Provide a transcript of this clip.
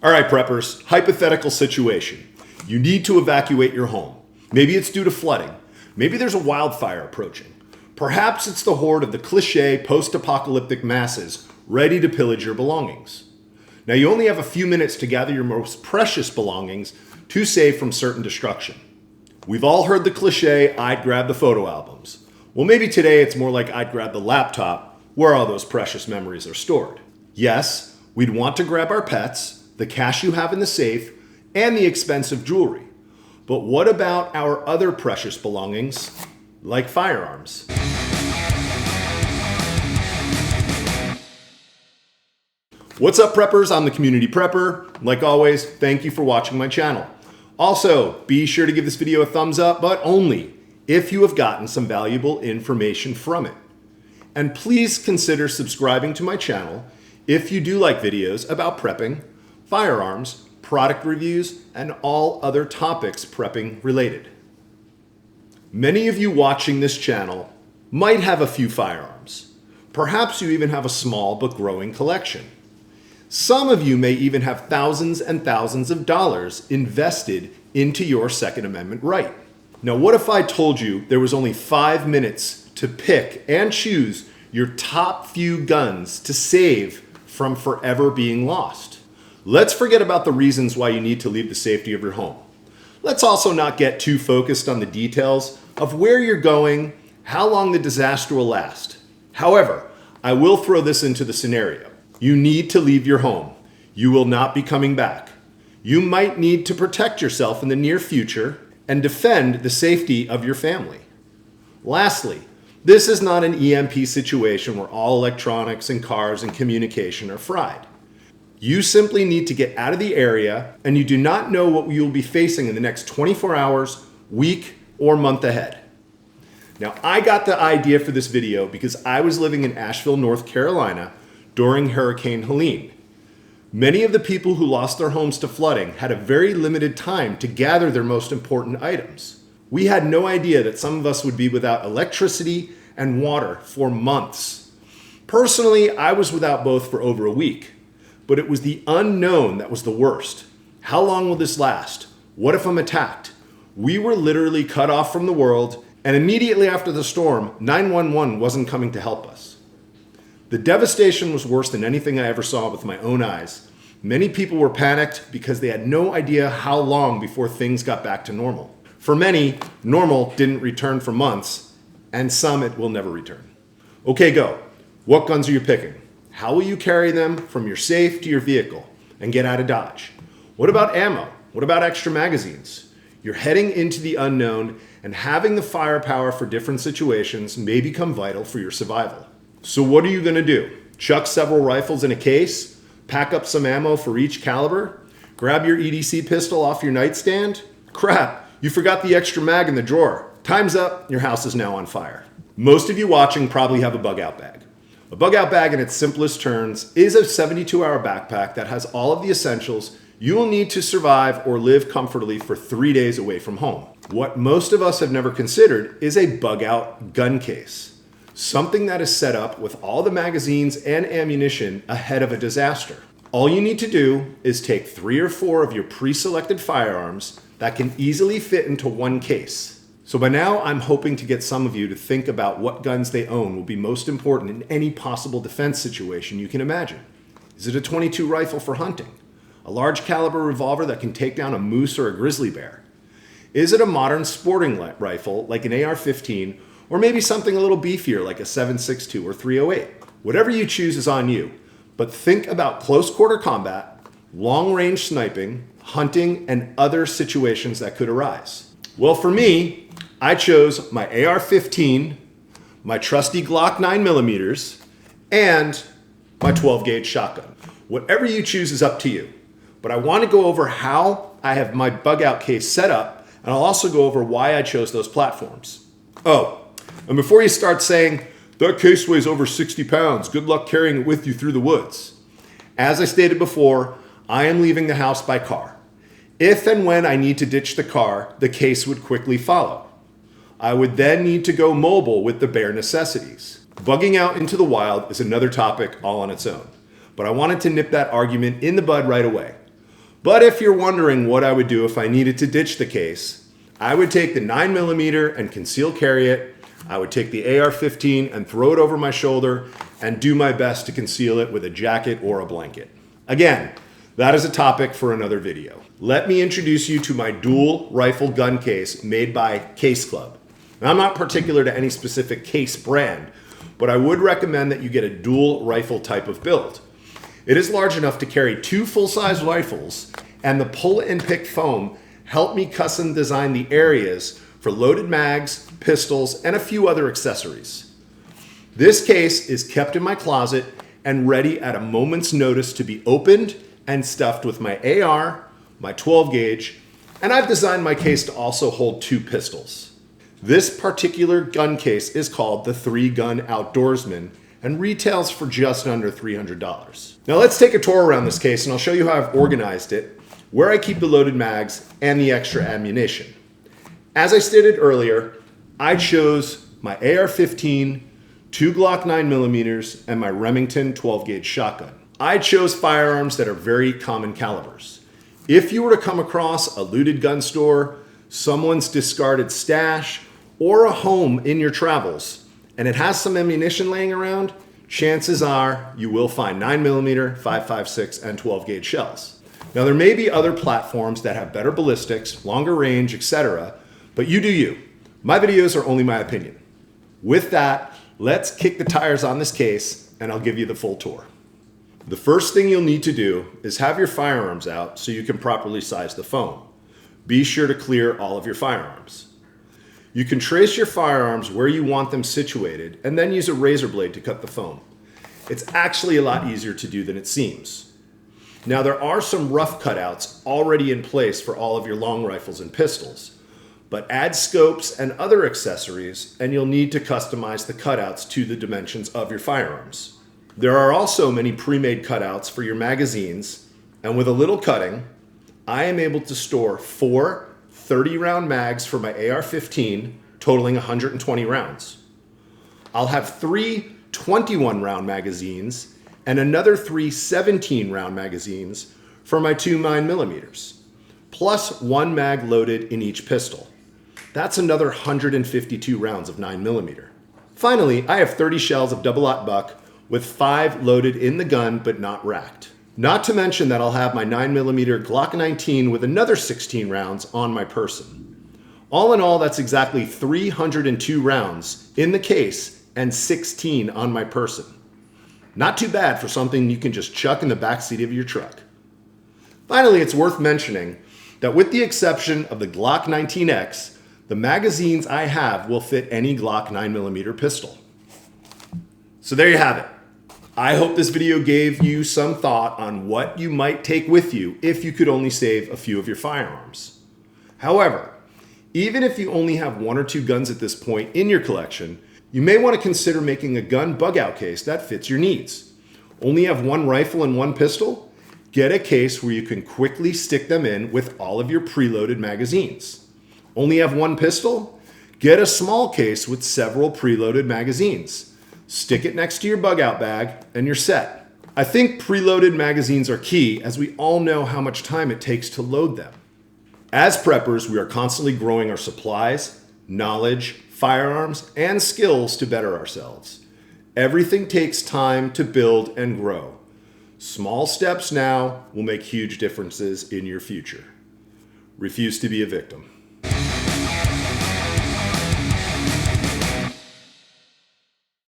All right, preppers, hypothetical situation. You need to evacuate your home. Maybe it's due to flooding. Maybe there's a wildfire approaching. Perhaps it's the horde of the cliché post-apocalyptic masses ready to pillage your belongings. Now you only have a few minutes to gather your most precious belongings to save from certain destruction. We've all heard the cliché, I'd grab the photo albums. Well, maybe today it's more like I'd grab the laptop where all those precious memories are stored. Yes, we'd want to grab our pets, the cash you have in the safe, and the expensive jewelry. But what about our other precious belongings, like firearms? What's up, preppers? I'm the Community Prepper. Like always, thank you for watching my channel. Also, be sure to give this video a thumbs up, but only if you have gotten some valuable information from it. And please consider subscribing to my channel if you do like videos about prepping, firearms, product reviews, and all other topics prepping related. Many of you watching this channel might have a few firearms. Perhaps you even have a small but growing collection. Some of you may even have thousands and thousands of dollars invested into your Second Amendment right. Now, what if I told you there was only 5 minutes to pick and choose your top few guns to save from forever being lost? Let's forget about the reasons why you need to leave the safety of your home. Let's also not get too focused on the details of where you're going, how long the disaster will last. However, I will throw this into the scenario. You need to leave your home. You will not be coming back. You might need to protect yourself in the near future and defend the safety of your family. Lastly, this is not an EMP situation where all electronics and cars and communication are fried. You simply need to get out of the area, and you do not know what you will be facing in the next 24 hours, week, or month ahead. Now, I got the idea for this video because I was living in Asheville, North Carolina during Hurricane Helene. Many of the people who lost their homes to flooding had a very limited time to gather their most important items. We had no idea that some of us would be without electricity and water for months. Personally, I was without both for over a week, but it was the unknown that was the worst. How long will this last? What if I'm attacked? We were literally cut off from the world, and immediately after the storm, 911 wasn't coming to help us. The devastation was worse than anything I ever saw with my own eyes. Many people were panicked because they had no idea how long before things got back to normal. For many, normal didn't return for months, and some it will never return. Okay, go. What guns are you picking? How will you carry them from your safe to your vehicle and get out of Dodge? What about ammo? What about extra magazines? You're heading into the unknown, and having the firepower for different situations may become vital for your survival. So what are you going to do? Chuck several rifles in a case? Pack up some ammo for each caliber? Grab your EDC pistol off your nightstand? Crap, you forgot the extra mag in the drawer. Time's up, your house is now on fire. Most of you watching probably have a bug-out bag. A bug-out bag in its simplest terms is a 72-hour backpack that has all of the essentials you will need to survive or live comfortably for 3 days away from home. What most of us have never considered is a bug-out gun case. Something that is set up with all the magazines and ammunition ahead of a disaster. All you need to do is take 3 or 4 of your pre-selected firearms that can easily fit into one case. So by now, I'm hoping to get some of you to think about what guns they own will be most important in any possible defense situation you can imagine. Is it a .22 rifle for hunting? A large caliber revolver that can take down a moose or a grizzly bear? Is it a modern sporting rifle like an AR-15, or maybe something a little beefier like a 7.62 or 308? Whatever you choose is on you, but think about close quarter combat, long range sniping, hunting, and other situations that could arise. Well, for me, I chose my AR-15, my trusty Glock 9mm, and my 12 gauge shotgun. Whatever you choose is up to you, but I want to go over how I have my bug out case set up, and I'll also go over why I chose those platforms. Oh, and before you start saying, that case weighs over 60 pounds, good luck carrying it with you through the woods. As I stated before, I am leaving the house by car. If and when I need to ditch the car, the case would quickly follow. I would then need to go mobile with the bare necessities. Bugging out into the wild is another topic all on its own, but I wanted to nip that argument in the bud right away. But if you're wondering what I would do if I needed to ditch the case, I would take the 9mm and conceal carry it. I would take the AR-15 and throw it over my shoulder and do my best to conceal it with a jacket or a blanket. Again, that is a topic for another video. Let me introduce you to my dual rifle gun case made by Case Club. Now, I'm not particular to any specific case brand, but I would recommend that you get a dual rifle type of build. It is large enough to carry 2 full-size rifles, and the pull and pick foam helped me custom design the areas for loaded mags, pistols, and a few other accessories. This case is kept in my closet and ready at a moment's notice to be opened and stuffed with my AR, my 12 gauge, and I've designed my case to also hold 2 pistols. This particular gun case is called the 3-Gun Outdoorsman and retails for just under $300. Now let's take a tour around this case and I'll show you how I've organized it, where I keep the loaded mags and the extra ammunition. As I stated earlier, I chose my AR-15, 2 Glock 9mm, and my Remington 12 gauge shotgun. I chose firearms that are very common calibers. If you were to come across a looted gun store, someone's discarded stash, or a home in your travels, and it has some ammunition laying around, chances are you will find 9mm, 5.56, and 12 gauge shells. Now there may be other platforms that have better ballistics, longer range, etc., but you do you. My videos are only my opinion. With that, let's kick the tires on this case and I'll give you the full tour. The first thing you'll need to do is have your firearms out so you can properly size the foam. Be sure to clear all of your firearms. You can trace your firearms where you want them situated and then use a razor blade to cut the foam. It's actually a lot easier to do than it seems. Now there are some rough cutouts already in place for all of your long rifles and pistols, but add scopes and other accessories and you'll need to customize the cutouts to the dimensions of your firearms. There are also many pre-made cutouts for your magazines, and with a little cutting, I am able to store 4 30-round mags for my AR-15, totaling 120 rounds. I'll have 3 21-round magazines and another 3 17-round magazines for my 2 9mm, plus 1 mag loaded in each pistol. That's another 152 rounds of 9mm. Finally, I have 30 shells of double-aught buck with 5 loaded in the gun but not racked. Not to mention that I'll have my 9mm Glock 19 with another 16 rounds on my person. All in all, that's exactly 302 rounds in the case and 16 on my person. Not too bad for something you can just chuck in the backseat of your truck. Finally, it's worth mentioning that with the exception of the Glock 19X, the magazines I have will fit any Glock 9mm pistol. So there you have it. I hope this video gave you some thought on what you might take with you if you could only save a few of your firearms. However, even if you only have 1 or 2 guns at this point in your collection, you may want to consider making a gun bug-out case that fits your needs. Only have 1 rifle and 1 pistol? Get a case where you can quickly stick them in with all of your preloaded magazines. Only have 1 pistol? Get a small case with several preloaded magazines. Stick it next to your bug-out bag and you're set. I think preloaded magazines are key, as we all know how much time it takes to load them. As preppers, we are constantly growing our supplies, knowledge, firearms, and skills to better ourselves. Everything takes time to build and grow. Small steps now will make huge differences in your future. Refuse to be a victim.